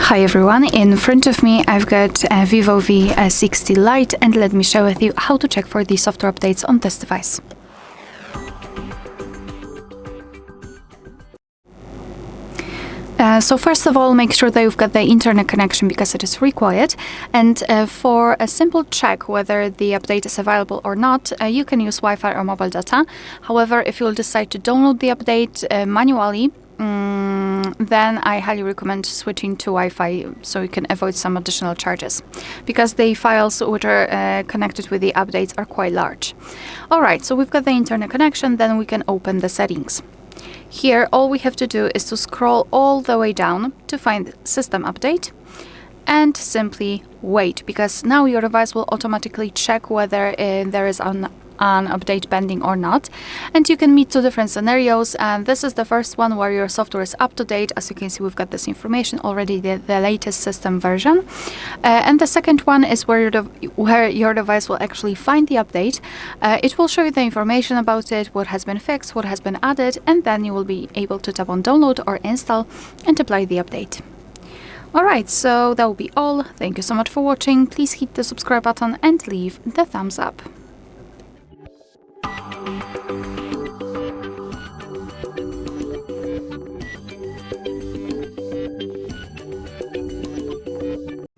Hi everyone, in front of me I've got a VIVO V60 Lite, and let me share with you how to check for the software updates on this device. So first of all, make sure that you've got the internet connection because it is required, and for a simple check whether the update is available or not, you can use Wi-Fi or mobile data. However, if you'll decide to download the update manually, then I highly recommend switching to Wi-Fi so you can avoid some additional charges, because the files which are connected with the updates are quite large. Alright, so we've got the internet connection, then we can open the settings. Here, all we have to do is to scroll all the way down to find System Update and simply wait, because now your device will automatically check whether there is an update pending or not. And you can meet two different scenarios, and this is the first one where your software is up to date. As you can see, we've got this information already, the latest system version. And the second one is where your device will actually find the update. It will show you the information about it, what has been fixed, what has been added, and then you will be able to tap on download or install and apply the update. Alright, so that will be all. Thank you so much for watching. Please hit the subscribe button and leave the thumbs up.